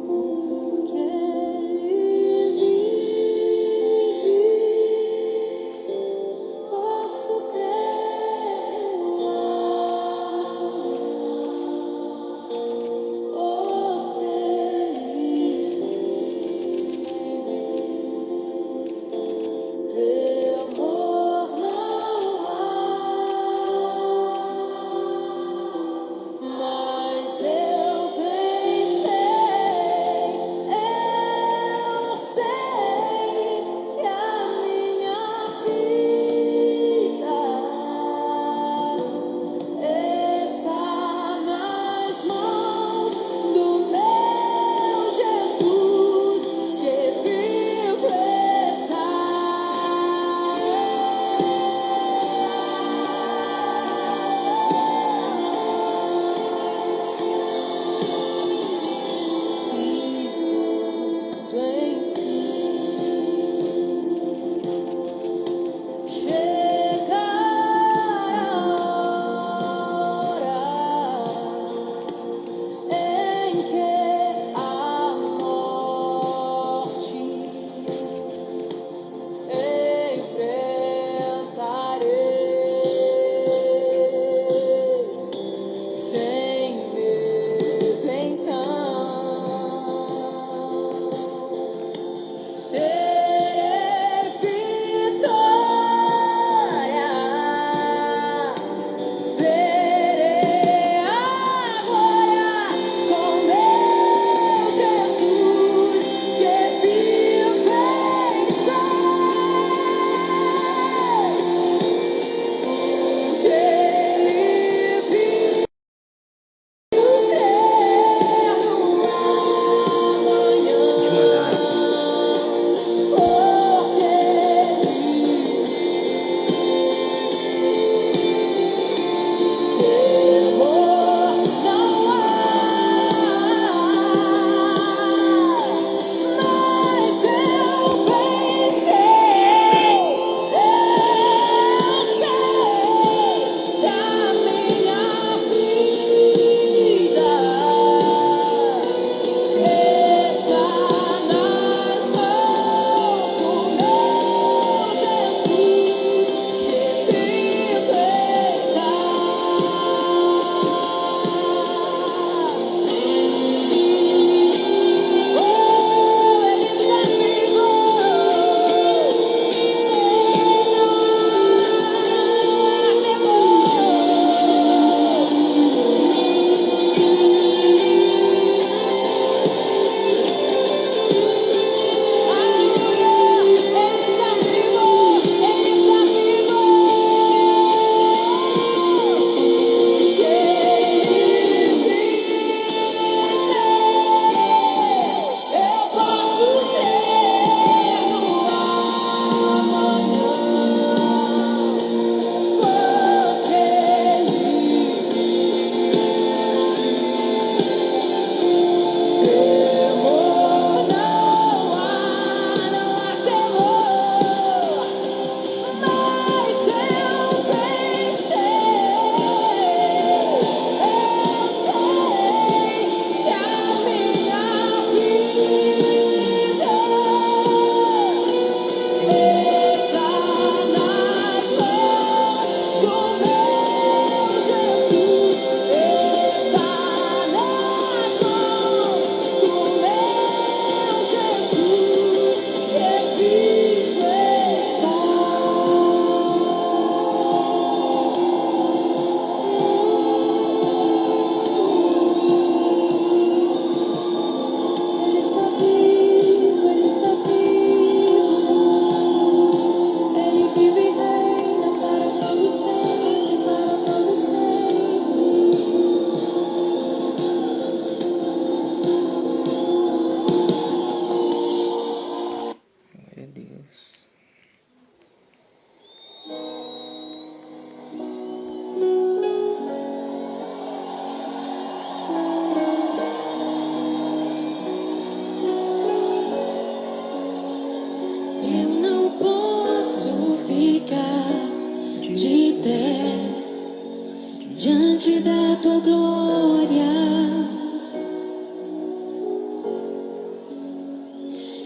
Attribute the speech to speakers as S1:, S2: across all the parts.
S1: porque Ele vive, posso crer no amor, porque Ele vive, amor não há, mas eu bem sei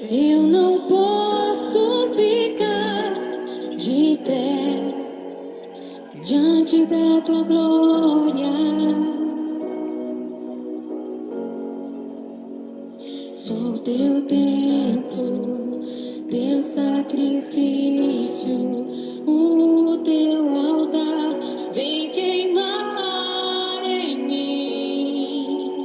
S1: Eu não posso ficar de pé diante da tua glória. Sou teu templo, teu sacrifício, o teu altar vem queimar em mim.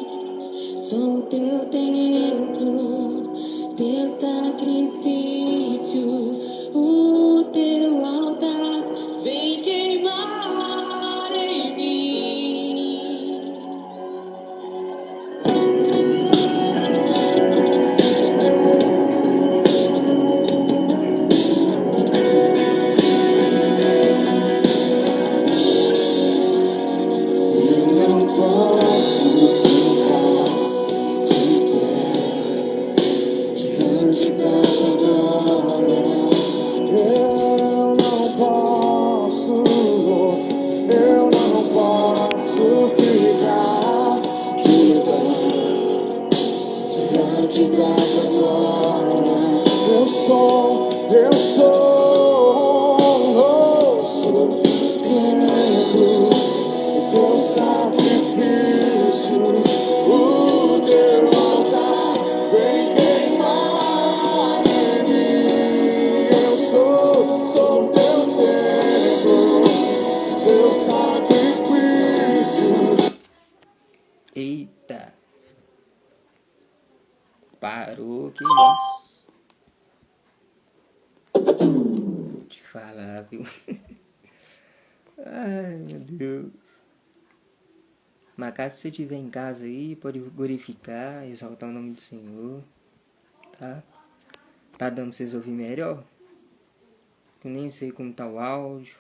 S1: Sou teu templo, teu sacrifício, o teu altar vem queimar em mim. Eu não posso ficar diante da tua glória.
S2: Eu não posso ficar
S1: De pé diante da tua glória.
S2: Eu sou
S1: Templo,
S2: teu sacrifício, o teu altar vem queimar em mim. Eu sou teu templo, teu sacrifício.
S3: Eita! Parou, que isso? Te falar, viu? Ai, meu Deus. Mas caso você estiver em casa aí, pode glorificar, exaltar o nome do Senhor, tá? Tá dando pra vocês ouvir melhor? Eu nem sei como tá o áudio.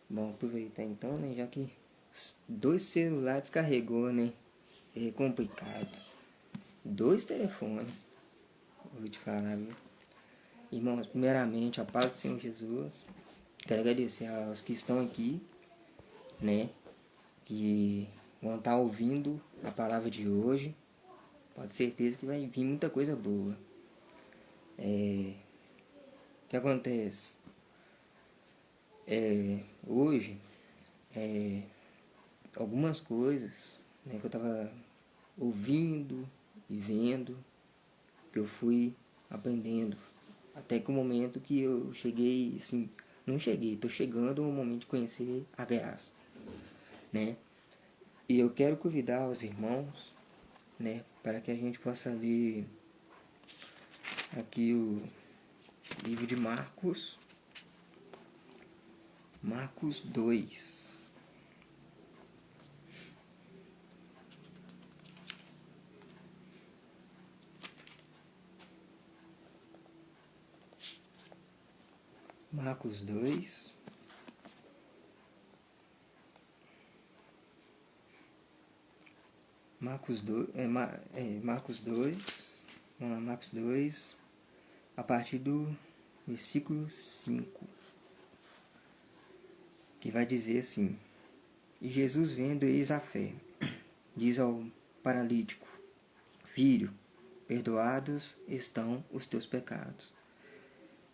S3: Bom, aproveitar então, né? Já que 2 celulares descarregou, né? É complicado. 2 telefones. Vou te falar, viu? Irmãos, primeiramente, a paz do Senhor Jesus. Quero agradecer aos que estão aqui, né? Que vão estar ouvindo a palavra de hoje. Pode ter certeza que vai vir muita coisa boa. O que acontece? Hoje, algumas coisas, né, que eu estava ouvindo e vendo, que eu fui aprendendo. Até que o momento que eu cheguei, assim, não cheguei, tô chegando no momento de conhecer a graça, né? E eu quero convidar os irmãos, né, para que a gente possa ler aqui o livro de Marcos, Marcos 2. Marcos 2. Marcos 2, Marcos 2, vamos lá, Marcos 2, a partir do versículo 5, que vai dizer assim: E Jesus, vendo eis a fé, diz ao paralítico: Filho, perdoados estão os teus pecados.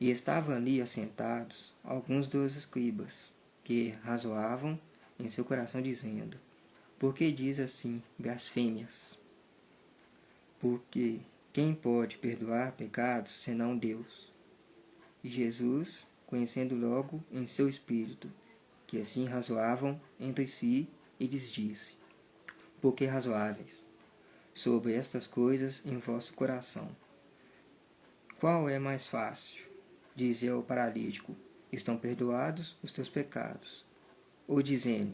S3: E estavam ali assentados alguns dos escribas, que razoavam em seu coração, dizendo: Por que diz assim blasfêmias? Porque quem pode perdoar pecados senão Deus? E Jesus, conhecendo logo em seu espírito que assim razoavam entre si, e lhes disse: Por que razoáveis sobre estas coisas em vosso coração? Qual é mais fácil? Dizer ao paralítico: Estão perdoados os teus pecados. Ou dizendo: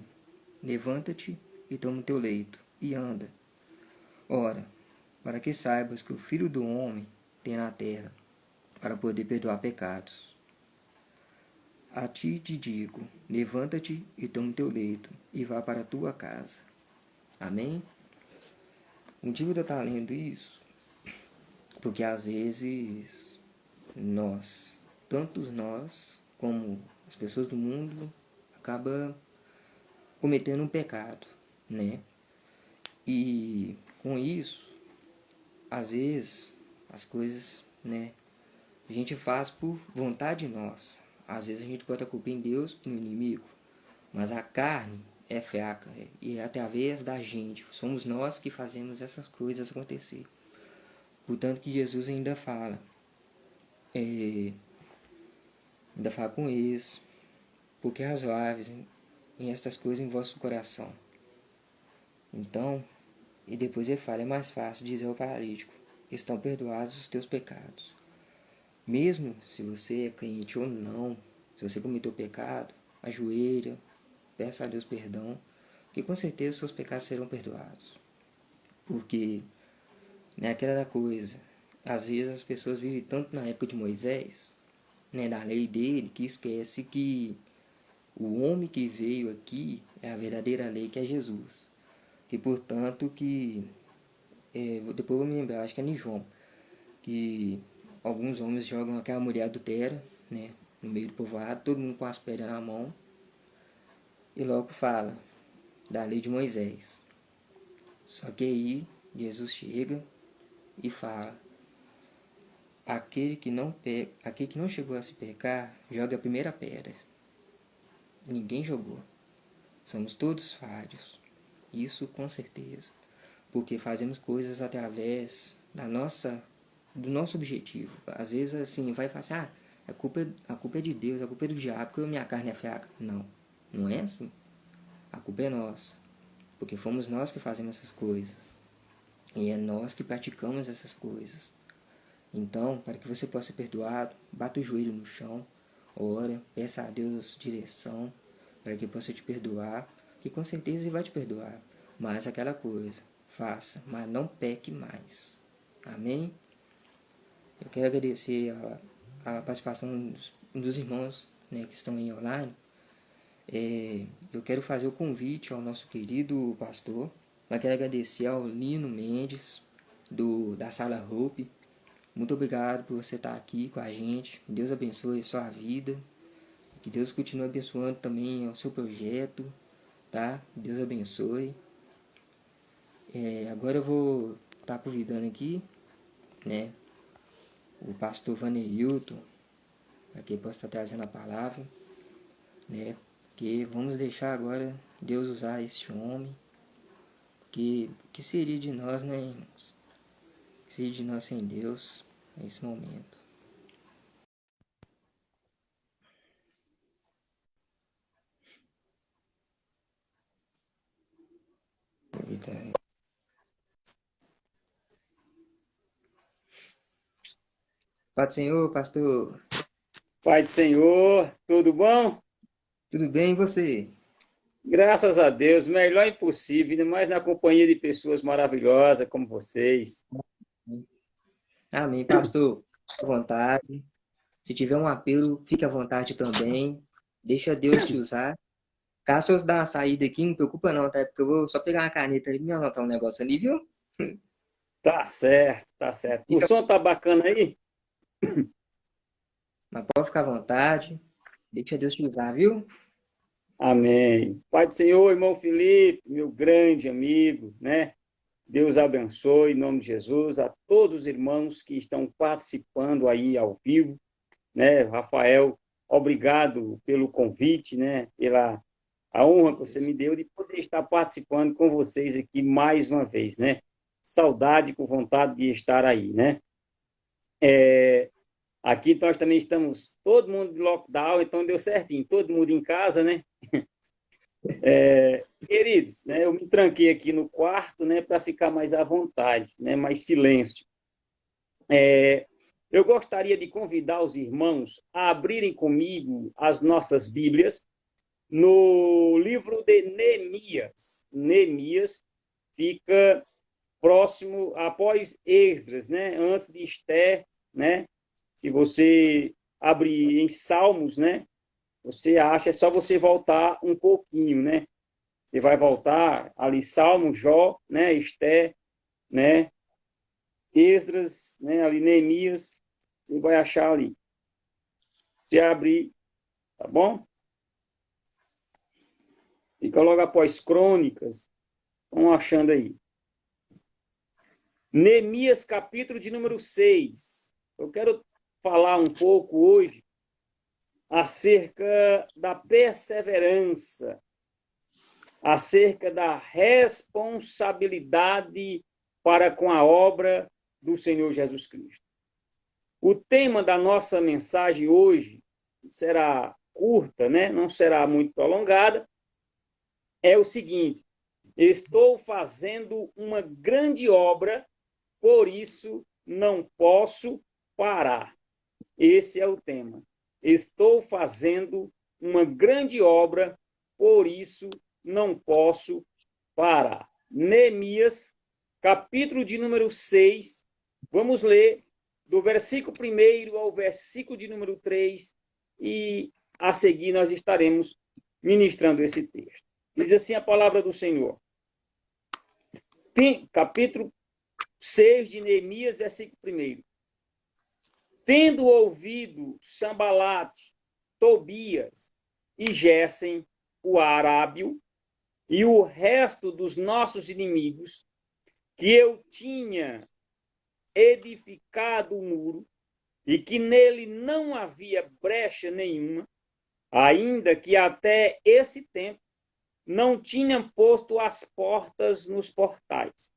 S3: Levanta-te e toma o teu leito, e anda. Ora, para que saibas que o Filho do Homem tem na terra, para poder perdoar pecados. A ti te digo: levanta-te e toma o teu leito, e vá para a tua casa. Amém? O motivo de eu estar lendo isso, porque às vezes tanto nós como As pessoas do mundo acabam cometendo um pecado, né? E com isso, às vezes, as coisas, né, a gente faz por vontade nossa. Às vezes a gente bota a culpa em Deus, no inimigo. Mas a carne é fraca e é através da gente. Somos nós que fazemos essas coisas acontecer. Portanto que Jesus ainda fala com eles, porque razoáveis em estas coisas em vosso coração. Então, e depois ele fala, é mais fácil dizer ao paralítico, estão perdoados os teus pecados. Mesmo se você é crente ou não, se você cometeu pecado, ajoelha, peça a Deus perdão, que com certeza seus pecados serão perdoados. Porque não é aquela coisa, às vezes as pessoas vivem tanto na época de Moisés, né, da lei dele, que esquece que o homem que veio aqui é a verdadeira lei, que é Jesus. Que portanto que depois eu vou me lembrar, acho que é em João, que alguns homens jogam aquela mulher adultera, né, no meio do povoado, todo mundo com as pedras na mão, e logo fala da lei de Moisés. Só que aí Jesus chega e fala, aquele que não chegou a se pecar, joga a primeira pedra. Ninguém jogou. Somos todos falhos. Isso com certeza. Porque fazemos coisas através do nosso objetivo. Às vezes assim, vai falar assim, a culpa é de Deus, a culpa é do diabo, porque a minha carne é fraca. Não, não é assim. A culpa é nossa. Porque fomos nós que fazemos essas coisas. E é nós que praticamos essas coisas. Então, para que você possa ser perdoado, bata o joelho no chão, ora, peça a Deus direção, para que possa te perdoar, que com certeza Ele vai te perdoar. Mas aquela coisa, faça, mas não peque mais. Amém? Eu quero agradecer a participação dos irmãos, né, que estão em online. Eu quero fazer o convite ao nosso querido pastor. Eu quero agradecer ao Lino Mendes, da Sala Hope. Muito obrigado por você estar aqui com a gente. Deus abençoe a sua vida. Que Deus continue abençoando também o seu projeto. Tá? Deus abençoe. Agora eu vou estar convidando aqui, né, o pastor Vaneilton, para que ele possa estar trazendo a palavra, né? Que vamos deixar agora Deus usar este homem. Que seria de nós, né, irmãos? Que seria de nós sem Deus nesse momento? Pai do Senhor, pastor.
S4: Pai do Senhor, tudo bom?
S3: Tudo bem e você?
S4: Graças a Deus, melhor impossível, ainda mais na companhia de pessoas maravilhosas como vocês.
S3: Amém, pastor. Fique à vontade. Se tiver um apelo, fique à vontade também. Deixa Deus te usar. Caso eu dar uma saída aqui, não preocupa não, tá? Porque eu vou só pegar uma caneta ali e me anotar um negócio ali, viu?
S4: Tá certo, tá certo. O
S3: Fica,
S4: som tá bacana aí?
S3: mas pode ficar à vontade. Deixa Deus te usar, viu?
S4: Amém. Pai do Senhor, irmão Felipe, meu grande amigo, né? Deus abençoe, em nome de Jesus, a todos os irmãos que estão participando aí ao vivo, né? Rafael, obrigado pelo convite, né? Pela a honra que você me deu de poder estar participando com vocês aqui mais uma vez, né? Saudade, com vontade de estar aí, né? Aqui nós também estamos, todo mundo de lockdown, então deu certinho, todo mundo em casa, né? Queridos, né? Eu me tranquei aqui no quarto, né? Para ficar mais à vontade, né? Mais silêncio. Eu gostaria de convidar os irmãos a abrirem comigo as nossas Bíblias no livro de Neemias. Neemias fica próximo, após Esdras, né? Antes de Esther, né? Se você abrir em Salmos, né? Você acha, é só você voltar um pouquinho, né? Você vai voltar ali, Salmo, Jó, né? Esther, né? Esdras, né? Ali, Neemias, você vai achar ali. Se abrir tá bom? Fica logo após Crônicas. Estão achando aí. Neemias, capítulo de número 6. Eu quero falar um pouco hoje acerca da perseverança, acerca da responsabilidade para com a obra do Senhor Jesus Cristo. O tema da nossa mensagem hoje será curta, né? Não será muito prolongada. É o seguinte: estou fazendo uma grande obra, por isso não posso parar. Esse é o tema. Estou fazendo uma grande obra, por isso não posso parar. Neemias, capítulo de número 6, vamos ler do versículo 1 ao versículo de número 3, e a seguir nós estaremos ministrando esse texto. Diz assim a palavra do Senhor. Capítulo 6 de Neemias, versículo 1. Tendo ouvido Sambalate, Tobias e Gésem, o arábio, e o resto dos nossos inimigos, que eu tinha edificado o muro, e que nele não havia brecha nenhuma, ainda que até esse tempo não tinham posto as portas nos portais.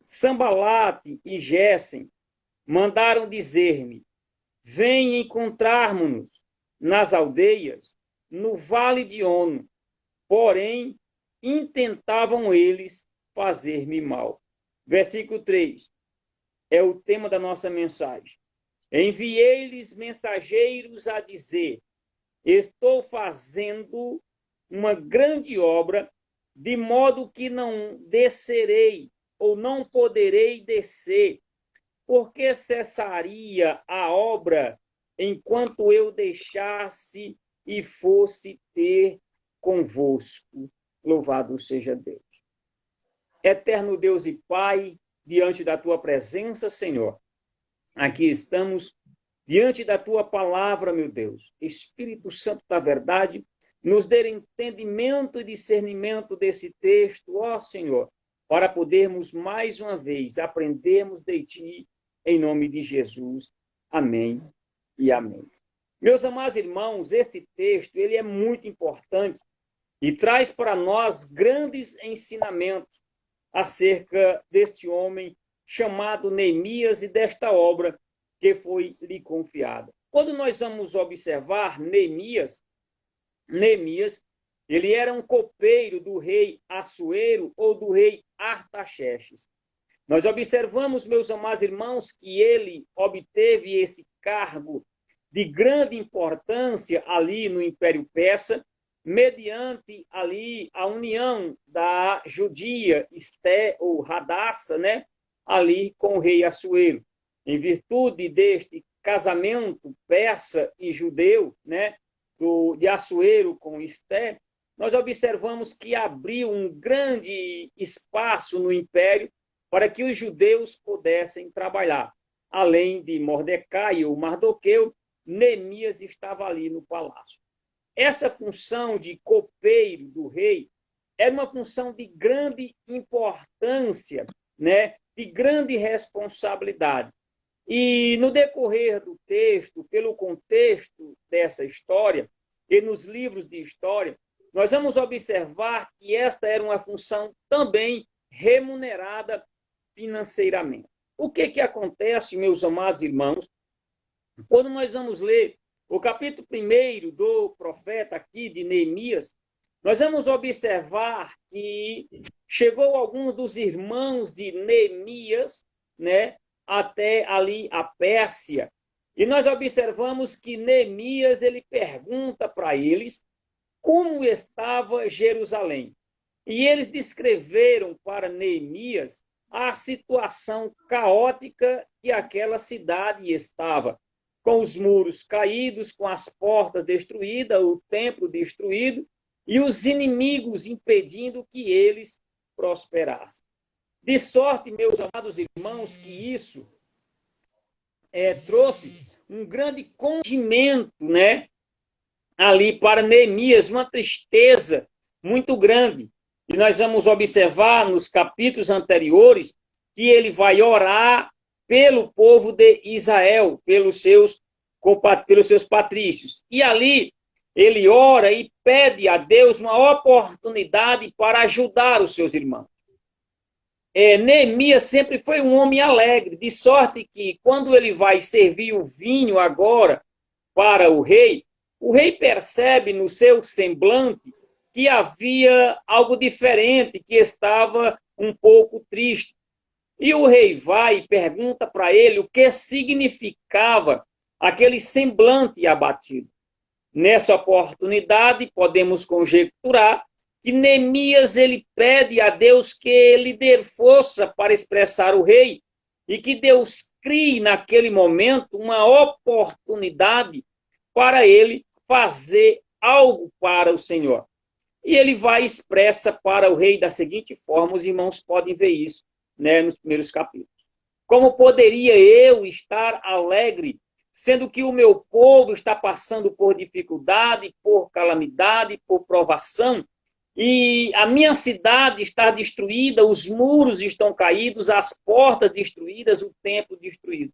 S4: Sambalate e Gésem mandaram dizer-me: vem encontrarmos-nos nas aldeias, no vale de Ono. Porém, intentavam eles fazer-me mal. Versículo 3 é o tema da nossa mensagem. Enviei-lhes mensageiros a dizer: estou fazendo uma grande obra, de modo que não descerei ou não poderei descer, porque cessaria a obra enquanto eu deixasse e fosse ter convosco. Louvado seja Deus. Eterno Deus e Pai, diante da tua presença, Senhor, aqui estamos diante da tua palavra, meu Deus. Espírito Santo da verdade, nos dê entendimento e discernimento desse texto, ó Senhor, para podermos mais uma vez aprendermos de ti, em nome de Jesus. Amém e amém. Meus amados irmãos, esse texto ele é muito importante e traz para nós grandes ensinamentos acerca deste homem chamado Neemias e desta obra que foi lhe confiada. Quando nós vamos observar Neemias, ele era um copeiro do rei Assuero ou do rei Artaxerxes. Nós observamos, meus amados irmãos, que ele obteve esse cargo de grande importância ali no Império Persa, mediante ali a união da judia Esté ou Radassa, né, ali com o rei Assuero. Em virtude deste casamento persa e judeu, né, de Assuero com Esté, nós observamos que abriu um grande espaço no império para que os judeus pudessem trabalhar. Além de Mordecai ou Mardoqueu, Neemias estava ali no palácio. Essa função de copeiro do rei era uma função de grande importância, né, de grande responsabilidade. E no decorrer do texto, pelo contexto dessa história, e nos livros de história, nós vamos observar que esta era uma função também remunerada financeiramente. O que acontece, meus amados irmãos, quando nós vamos ler o capítulo 1 do profeta aqui de Neemias, nós vamos observar que chegou alguns dos irmãos de Neemias, né, até ali a Pérsia. E nós observamos que Neemias ele pergunta para eles como estava Jerusalém. E eles descreveram para Neemias a situação caótica que aquela cidade estava, com os muros caídos, com as portas destruídas, o templo destruído e os inimigos impedindo que eles prosperassem. De sorte, meus amados irmãos, que isso trouxe um grande conhecimento, né, ali para Neemias uma tristeza muito grande. E nós vamos observar nos capítulos anteriores que ele vai orar pelo povo de Israel, pelos seus patrícios. E ali ele ora e pede a Deus uma oportunidade para ajudar os seus irmãos. Neemias sempre foi um homem alegre, de sorte que quando ele vai servir o vinho agora para o rei percebe no seu semblante que havia algo diferente, que estava um pouco triste. E o rei vai e pergunta para ele o que significava aquele semblante abatido. Nessa oportunidade, podemos conjecturar que Neemias ele pede a Deus que ele dê força para expressar o rei e que Deus crie naquele momento uma oportunidade para ele fazer algo para o Senhor. E ele vai e expressa para o rei da seguinte forma, os irmãos podem ver isso, né, nos primeiros capítulos. Como poderia eu estar alegre, sendo que o meu povo está passando por dificuldade, por calamidade, por provação, e a minha cidade está destruída, os muros estão caídos, as portas destruídas, o templo destruído.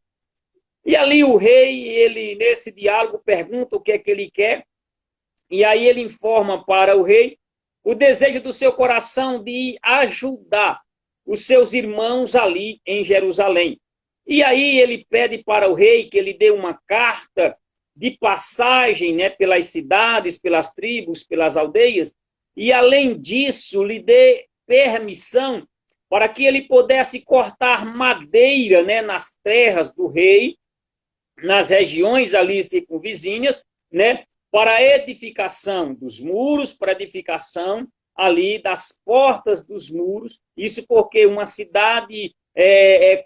S4: E ali o rei, ele nesse diálogo pergunta o que é que ele quer, e aí ele informa para o rei o desejo do seu coração de ajudar os seus irmãos ali em Jerusalém. E aí ele pede para o rei que ele dê uma carta de passagem, né, pelas cidades, pelas tribos, pelas aldeias, e além disso lhe dê permissão para que ele pudesse cortar madeira, né, nas terras do rei, nas regiões ali circunvizinhas, né, para a edificação dos muros, para a edificação ali das portas dos muros. Isso porque uma cidade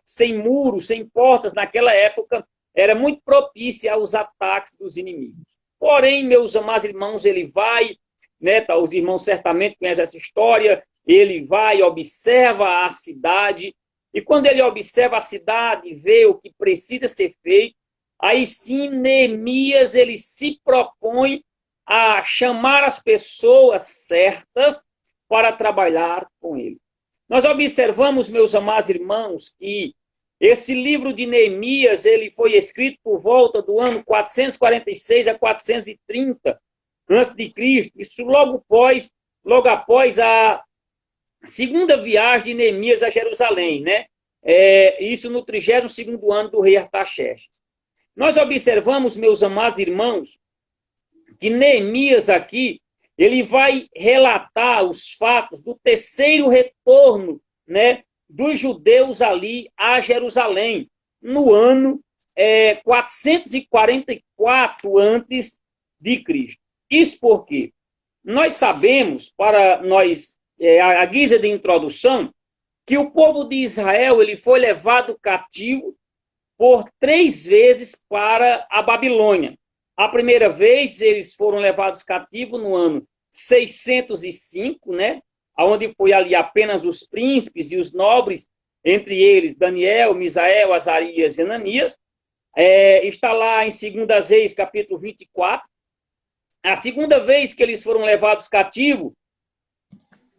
S4: sem muros, sem portas, naquela época, era muito propícia aos ataques dos inimigos. Porém, meus amados irmãos, ele vai, né, os irmãos certamente conhecem essa história, ele vai, observa a cidade, e quando ele observa a cidade, vê o que precisa ser feito, aí sim, Neemias, ele se propõe a chamar as pessoas certas para trabalhar com ele. Nós observamos, meus amados irmãos, que esse livro de Neemias, ele foi escrito por volta do ano 446 a 430 a.C., isso logo após a segunda viagem de Neemias a Jerusalém, né? Isso no 32º ano do rei Artaxerxes. Nós observamos, meus amados irmãos, que Neemias aqui, ele vai relatar os fatos do terceiro retorno, né, dos judeus ali a Jerusalém, no ano 444 a.C. Isso porque nós sabemos, para nós, a guisa de introdução, que o povo de Israel ele foi levado cativo por 3 vezes para a Babilônia. A primeira vez, eles foram levados cativos no ano 605, né? Onde foi ali apenas os príncipes e os nobres, entre eles Daniel, Misael, Azarias e Ananias. Está lá em 2 Reis, capítulo 24. A segunda vez que eles foram levados cativos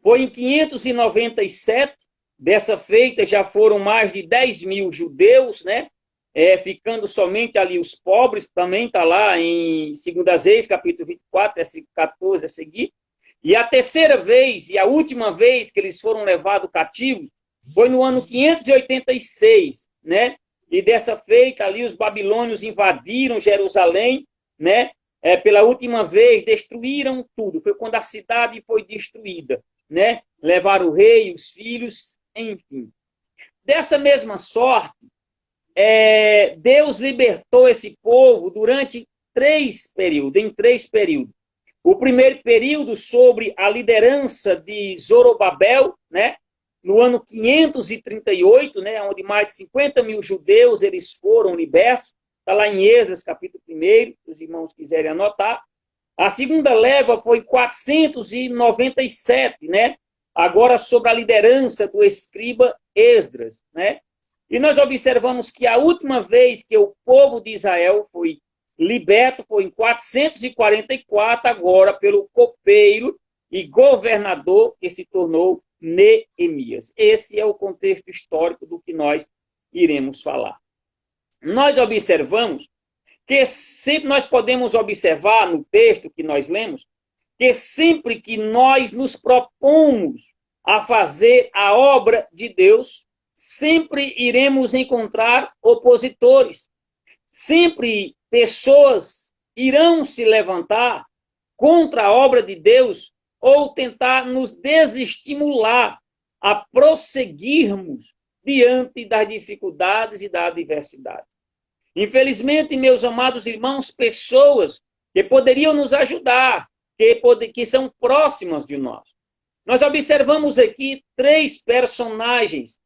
S4: foi em 597. Dessa feita já foram mais de 10.000 judeus, né? Ficando somente ali os pobres, também está lá em 2 Reis, capítulo 24, 14 a seguir. E a terceira vez, e a última vez que eles foram levados cativos, foi no ano 586, né? E dessa feita ali os babilônios invadiram Jerusalém, né? Pela última vez, destruíram tudo. Foi quando a cidade foi destruída, né? Levaram o rei, os filhos, enfim. Dessa mesma sorte, Deus libertou esse povo durante em 3 períodos. O primeiro período sobre a liderança de Zorobabel, né, no ano 538, né, onde mais de 50.000 judeus eles foram libertos, está lá em Esdras, capítulo 1, se os irmãos quiserem anotar. A segunda leva foi em 497, né, agora sobre a liderança do escriba Esdras, né. E nós observamos que a última vez que o povo de Israel foi liberto foi em 444, agora pelo copeiro e governador que se tornou Neemias. Esse é o contexto histórico do que nós iremos falar. Nós observamos que sempre nós podemos observar no texto que nós lemos, que sempre que nós nos propomos a fazer a obra de Deus, sempre iremos encontrar opositores. Sempre pessoas irão se levantar contra a obra de Deus ou tentar nos desestimular a prosseguirmos diante das dificuldades e da adversidade. Infelizmente, meus amados irmãos, pessoas que poderiam nos ajudar, que são próximas de nós. Nós observamos aqui 3 personagens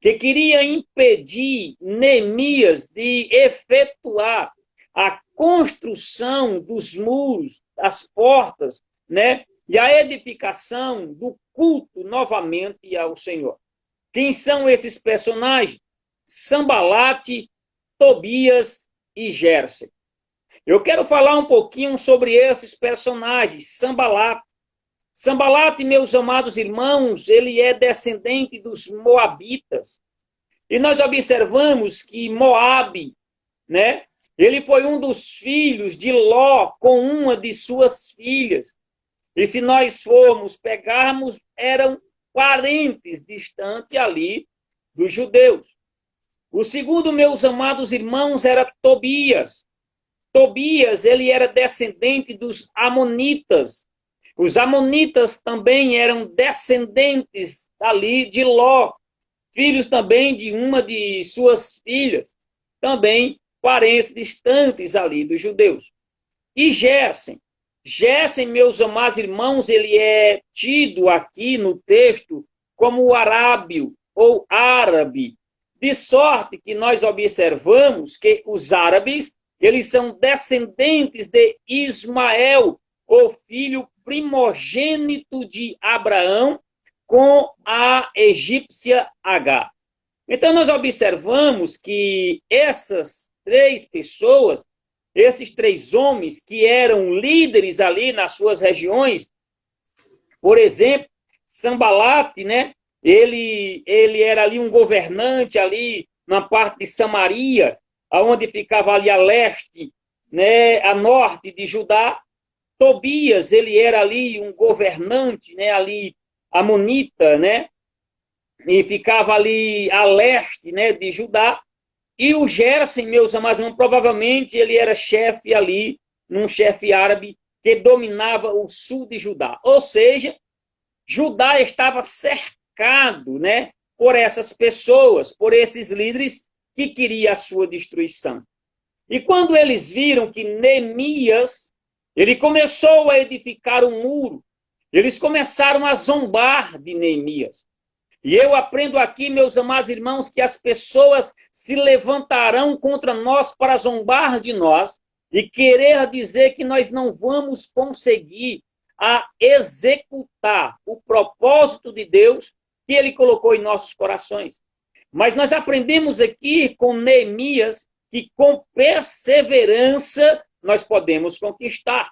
S4: que queriam impedir Neemias de efetuar a construção dos muros, das portas, né? E a edificação do culto novamente ao Senhor. Quem são esses personagens? Sanbalate, Tobias e Gérsen. Eu quero falar um pouquinho sobre esses personagens. Sanbalate. Sanbalate, meus amados irmãos, ele é descendente dos moabitas. E nós observamos que Moabe, né? Ele foi um dos filhos de Ló com uma de suas filhas. E se nós formos pegarmos, eram parentes distantes ali dos judeus. O segundo, meus amados irmãos, era Tobias. Tobias, ele era descendente dos amonitas. Os amonitas também eram descendentes ali de Ló, filhos também de uma de suas filhas, também parentes distantes ali dos judeus. E Gérsen. Gérsen, meus amados irmãos, ele é tido aqui no texto como o arábio ou árabe, de sorte que nós observamos que os árabes, eles são descendentes de Ismael, o filho primogênito de Abraão, com a egípcia Agar. Então, nós observamos que essas 3 pessoas, esses 3 homens que eram líderes ali nas suas regiões, por exemplo, Sanbalate, né? Ele era ali um governante ali na parte de Samaria, aonde ficava ali a leste, né, a norte de Judá. Tobias, ele era ali um governante, né, ali amonita, né, e ficava ali a leste, né, de Judá. E o Gérsen, meus amados irmãos, provavelmente ele era chefe ali, um chefe árabe que dominava o sul de Judá. Ou seja, Judá estava cercado, né, por essas pessoas, por esses líderes que queriam a sua destruição. E quando eles viram que Neemias, ele começou a edificar um muro, eles começaram a zombar de Neemias. E eu aprendo aqui, meus amados irmãos, que as pessoas se levantarão contra nós para zombar de nós e querer dizer que nós não vamos conseguir a executar o propósito de Deus que ele colocou em nossos corações. Mas nós aprendemos aqui com Neemias que com perseverança nós podemos conquistar.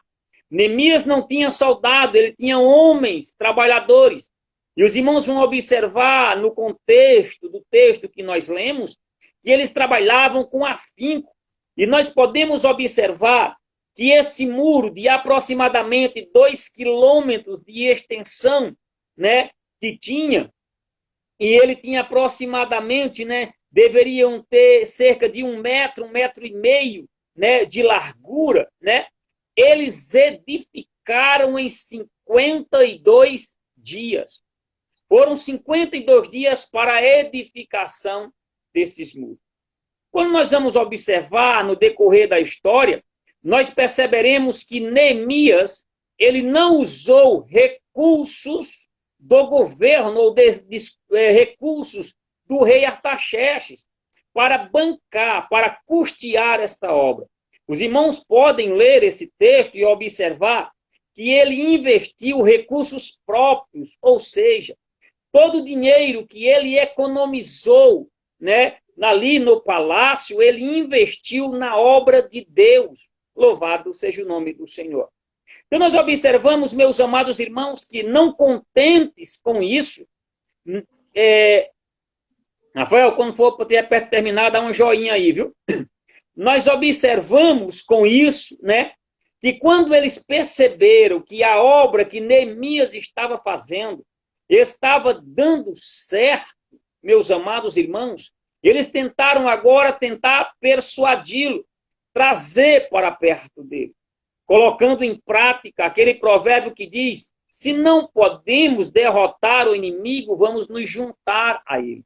S4: Neemias não tinha soldado, ele tinha homens, trabalhadores. E os irmãos vão observar no contexto do texto que nós lemos, que eles trabalhavam com afinco. E nós podemos observar que esse muro de aproximadamente 2 quilômetros de extensão, né, que tinha, e ele tinha aproximadamente, né, deveriam ter cerca de 1 metro, 1,5 metros, né, de largura, né, eles edificaram em 52 dias. Foram 52 dias para a edificação desses muros. Quando nós vamos observar no decorrer da história, nós perceberemos que Neemias, ele não usou recursos do governo ou recursos do rei Artaxerxes para bancar, para custear esta obra. Os irmãos podem ler esse texto e observar que ele investiu recursos próprios, ou seja, todo o dinheiro que ele economizou, né, ali no palácio, ele investiu na obra de Deus. Louvado seja o nome do Senhor. Então, nós observamos, meus amados irmãos, que não contentes com isso, Rafael, quando for perto de terminar, dá um joinha aí, viu? Nós observamos com isso, né, que quando eles perceberam que a obra que Neemias estava fazendo estava dando certo, meus amados irmãos, eles tentaram agora persuadi-lo, trazer para perto dele, colocando em prática aquele provérbio que diz: se não podemos derrotar o inimigo, vamos nos juntar a ele.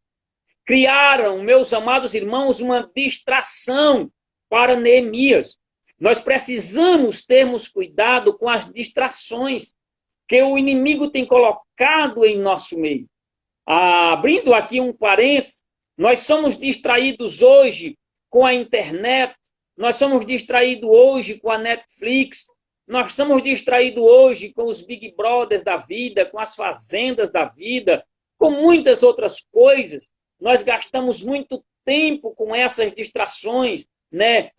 S4: Criaram, meus amados irmãos, uma distração para Neemias. Nós precisamos termos cuidado com as distrações que o inimigo tem colocado em nosso meio. Abrindo aqui um parênteses, nós somos distraídos hoje com a internet, nós somos distraídos hoje com a Netflix, nós somos distraídos hoje com os Big Brothers da vida, com as fazendas da vida, com muitas outras coisas. Nós gastamos muito tempo com essas distrações, né?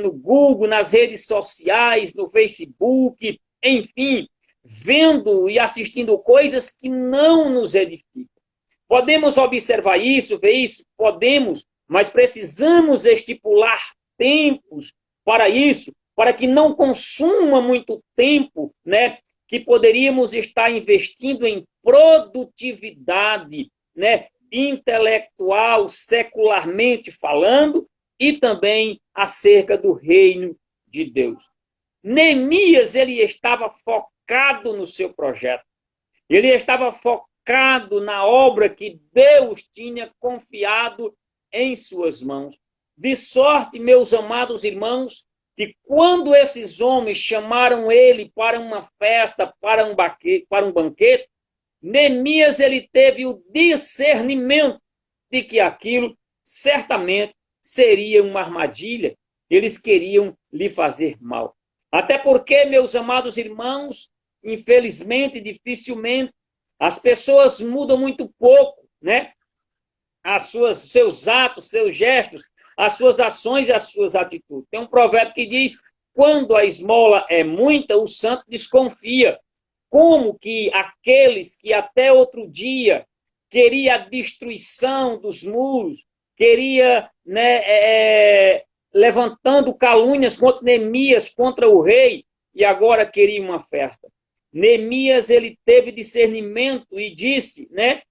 S4: No Google, nas redes sociais, no Facebook, enfim, vendo e assistindo coisas que não nos edificam. Podemos observar isso, ver isso? Podemos, mas precisamos estipular tempos para isso, para que não consuma muito tempo, né? Que poderíamos estar investindo em produtividade, né? Intelectual, secularmente falando, e também acerca do reino de Deus. Neemias, ele estava focado no seu projeto. Ele estava focado na obra que Deus tinha confiado em suas mãos. De sorte, meus amados irmãos, que quando esses homens chamaram ele para uma festa, para um banquete, Neemias, ele teve o discernimento de que aquilo certamente seria uma armadilha. Eles queriam lhe fazer mal. Até porque, meus amados irmãos, infelizmente, dificilmente, as pessoas mudam muito pouco, né? Seus atos, seus gestos, as suas ações e as suas atitudes. Tem um provérbio que diz: quando a esmola é muita, o santo desconfia. Como que aqueles que até outro dia queria a destruição dos muros, queria, né, levantando calúnias contra Neemias, contra o rei, e agora queria uma festa. Neemias, ele teve discernimento e disse, né,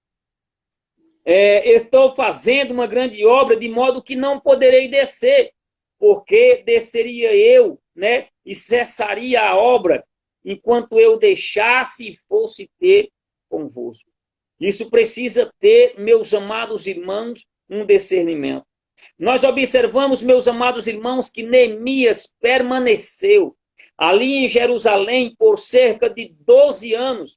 S4: estou fazendo uma grande obra, de modo que não poderei descer, porque desceria eu, né, e cessaria a obra, enquanto eu deixasse e fosse ter convosco. Isso precisa ter, meus amados irmãos, um discernimento. Nós observamos, meus amados irmãos, que Neemias permaneceu ali em Jerusalém por cerca de 12 anos,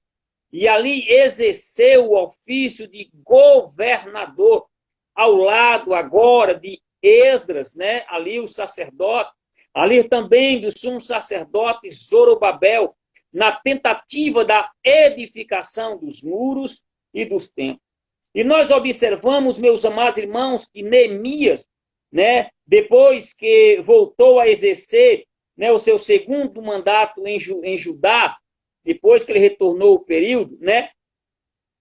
S4: e ali exerceu o ofício de governador, ao lado agora de Esdras, né? Ali o sacerdote, ali também do sumo sacerdote Zorobabel, na tentativa da edificação dos muros e dos templos. E nós observamos, meus amados irmãos, que Neemias, né, depois que voltou a exercer, né, o seu segundo mandato em Judá, depois que ele retornou o período, né,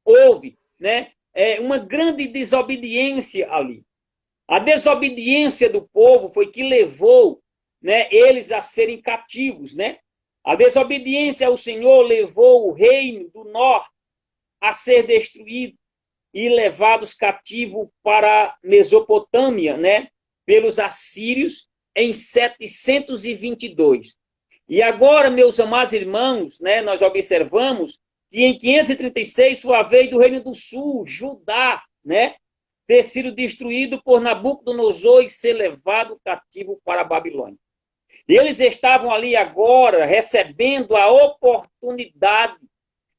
S4: houve, né, uma grande desobediência ali. A desobediência do povo foi que levou, né, eles a serem cativos, né? A desobediência ao Senhor levou o reino do norte a ser destruído e levados cativos para a Mesopotâmia, né, pelos assírios em 722. E agora, meus amados irmãos, né, nós observamos que em 536 foi a vez do Reino do Sul, Judá, né, ter sido destruído por Nabucodonosor e ser levado cativo para a Babilônia. E eles estavam ali agora recebendo a oportunidade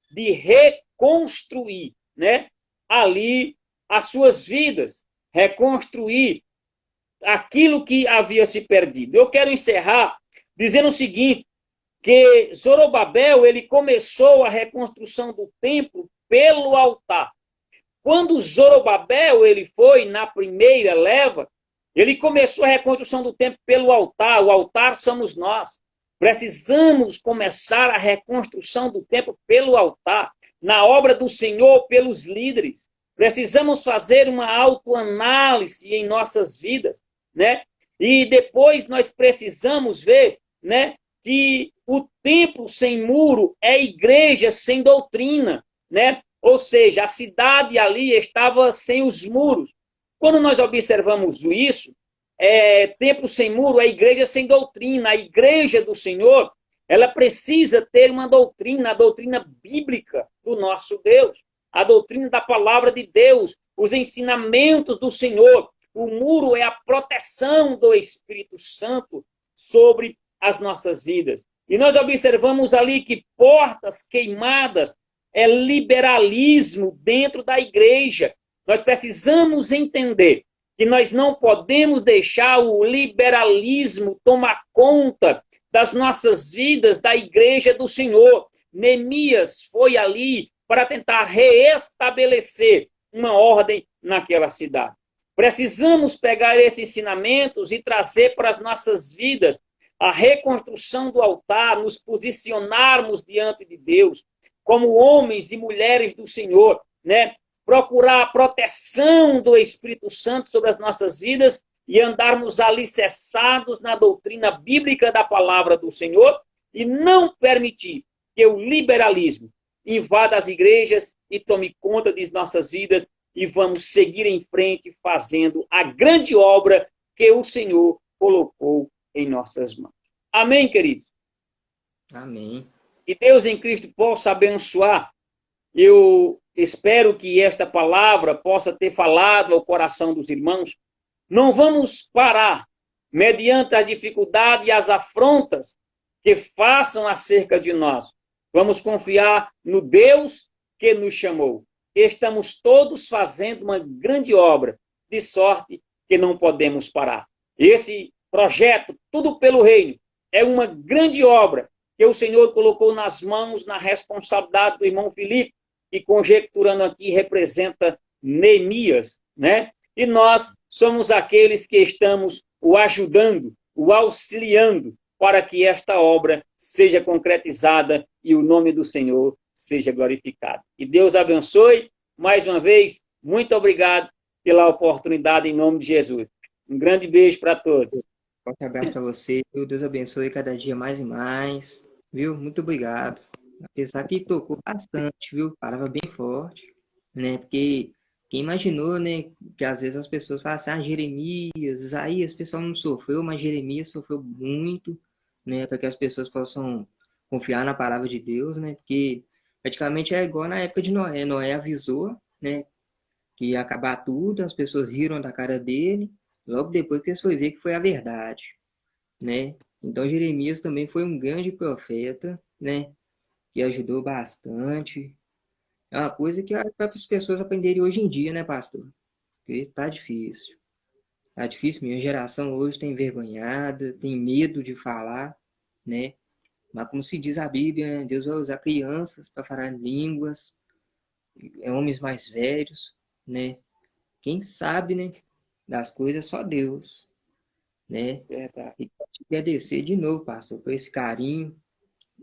S4: de reconstruir, né, ali as suas vidas, reconstruir aquilo que havia se perdido. Eu quero encerrar dizendo o seguinte, que Zorobabel, ele começou a reconstrução do templo pelo altar. Quando Zorobabel, ele foi na primeira leva, Ele começou a reconstrução do templo pelo altar. O altar somos nós. Precisamos começar a reconstrução do templo pelo altar, na obra do Senhor, pelos líderes. Precisamos fazer uma autoanálise em nossas vidas, né? E depois nós precisamos ver, né, que o templo sem muro é igreja sem doutrina, né? Ou seja, a cidade ali estava sem os muros. Quando nós observamos isso, templo sem muro é igreja sem doutrina. A igreja do Senhor, ela precisa ter uma doutrina, a doutrina bíblica do nosso Deus, a doutrina da palavra de Deus, os ensinamentos do Senhor. O muro é a proteção do Espírito Santo sobre as nossas vidas. E nós observamos ali que portas queimadas é liberalismo dentro da igreja. Nós precisamos entender que nós não podemos deixar o liberalismo tomar conta das nossas vidas, da igreja do Senhor. Neemias foi ali para tentar reestabelecer uma ordem naquela cidade. Precisamos pegar esses ensinamentos e trazer para as nossas vidas a reconstrução do altar, nos posicionarmos diante de Deus como homens e mulheres do Senhor, né? Procurar a proteção do Espírito Santo sobre as nossas vidas e andarmos alicerçados na doutrina bíblica da palavra do Senhor e não permitir que o liberalismo invada as igrejas e tome conta de nossas vidas e vamos seguir em frente fazendo a grande obra que o Senhor colocou em nossas mãos. Amém, queridos?
S3: Amém.
S4: Que Deus em Cristo possa abençoar. Eu espero que esta palavra possa ter falado ao coração dos irmãos. Não vamos parar mediante as dificuldades e as afrontas que façam acerca de nós. Vamos confiar no Deus que nos chamou. Estamos todos fazendo uma grande obra, de sorte que não podemos parar. Esse projeto, Tudo pelo Reino, é uma grande obra que o Senhor colocou nas mãos, na responsabilidade do irmão Felipe, e conjecturando aqui representa Neemias, né? E nós somos aqueles que estamos o ajudando, o auxiliando, para que esta obra seja concretizada e o nome do Senhor seja glorificado. Que Deus abençoe. Mais uma vez, muito obrigado pela oportunidade em nome de Jesus. Um grande beijo para todos.
S3: Forte abraço para você. Deus abençoe cada dia mais e mais. Viu? Muito obrigado. Apesar que tocou bastante, viu? Palavra bem forte, né? Porque quem imaginou, né? Que às vezes as pessoas falam assim, Jeremias, Isaías, o pessoal não sofreu, mas Jeremias sofreu muito, né? Para que as pessoas possam confiar na palavra de Deus, né? Porque praticamente é igual na época de Noé. Noé avisou, né? Que ia acabar tudo, as pessoas riram da cara dele, logo depois que eles foram ver que foi a verdade, né? Então Jeremias também foi um grande profeta, né? Que ajudou bastante. É uma coisa que é para as pessoas aprenderem hoje em dia, né, pastor? Porque tá difícil. Tá difícil, minha geração hoje está envergonhada, tem medo de falar, né? Mas como se diz a Bíblia, né? Deus vai usar crianças para falar línguas, homens mais velhos, né? Quem sabe, né, das coisas só Deus, né?
S4: Verdade.
S3: E quero te agradecer de novo, pastor, por esse carinho.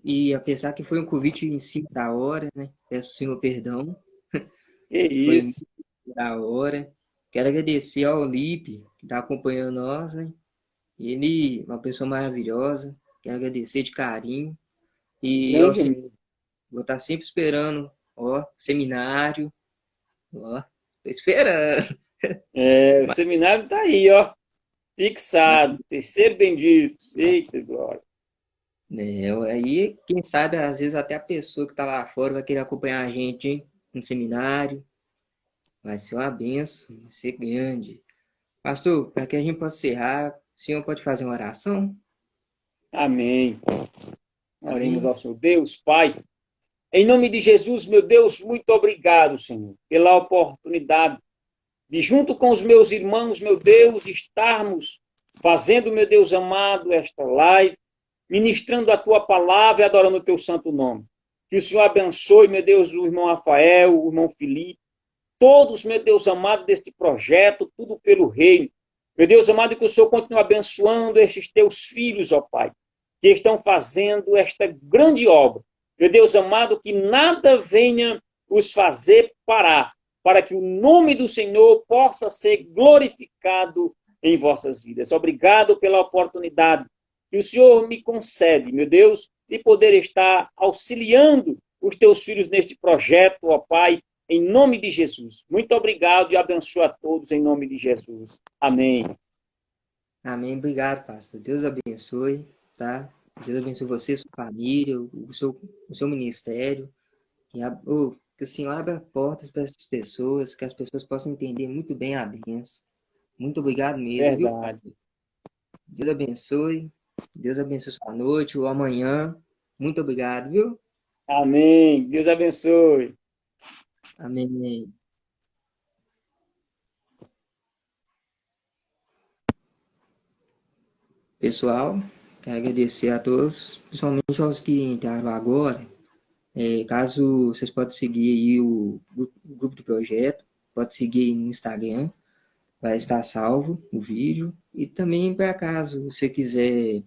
S3: E apesar que foi um convite em cima da hora, né? Peço ao Senhor perdão.
S4: Que
S3: Foi
S4: isso.
S3: muito da hora. Quero agradecer ao Lipe, que está acompanhando nós, né? Ele é uma pessoa maravilhosa. Quero agradecer de carinho. E eu
S4: Grande amigo.
S3: vou estar sempre esperando, ó, seminário. Ó, tô esperando.
S4: O seminário está aí, ó. Fixado. Terceiro bendito. Eita, glória.
S3: Né, aí, quem sabe, às vezes até a pessoa que está lá fora vai querer acompanhar a gente, hein, no seminário. Vai ser uma benção, vai ser grande. Pastor, para que a gente possa encerrar, o senhor pode fazer uma oração?
S4: Amém. Oremos
S3: Amém.
S4: ao Senhor. Deus, Pai, em nome de Jesus, meu Deus, muito obrigado, Senhor, pela oportunidade de, junto com os meus irmãos, meu Deus, estarmos fazendo, meu Deus amado, esta live, ministrando a Tua palavra e adorando o Teu santo nome. Que o Senhor abençoe, meu Deus, o irmão Rafael, o irmão Felipe, todos, meu Deus amado, deste projeto, tudo pelo reino. Meu Deus amado, que o Senhor continue abençoando estes teus filhos, ó Pai, que estão fazendo esta grande obra. Meu Deus amado, que nada venha os fazer parar, para que o nome do Senhor possa ser glorificado em vossas vidas. Obrigado pela oportunidade que o Senhor me concede, meu Deus, de poder estar auxiliando os teus filhos neste projeto, ó Pai, em nome de Jesus. Muito obrigado e abençoa a todos em nome de Jesus. Amém.
S3: Amém. Obrigado, pastor. Deus abençoe, tá? Deus abençoe você, sua família, o seu ministério. Que o Senhor abra portas para essas pessoas, que as pessoas possam entender muito bem a bênção. Muito obrigado mesmo, viu,
S4: Verdade.
S3: pastor? Deus abençoe. Deus abençoe sua noite ou amanhã. Muito obrigado, viu?
S4: Amém. Deus abençoe.
S3: Amém. Pessoal, quero agradecer a todos, principalmente aos que entraram agora. Caso vocês podem seguir aí o grupo do projeto, pode seguir aí no Instagram, vai estar salvo o vídeo. E também, para caso você quiser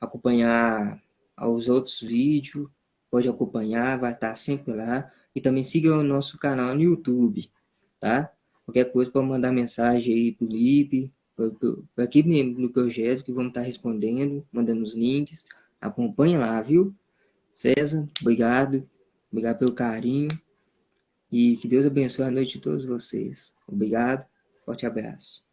S3: acompanhar os outros vídeos, pode acompanhar, vai estar sempre lá. E também siga o nosso canal no YouTube, tá? Qualquer coisa pode mandar mensagem aí pro Lipe, aqui mesmo no projeto, que vamos estar respondendo, mandando os links. Acompanhe lá, viu? César, obrigado. Obrigado pelo carinho. E que Deus abençoe a noite de todos vocês. Obrigado. Forte abraço.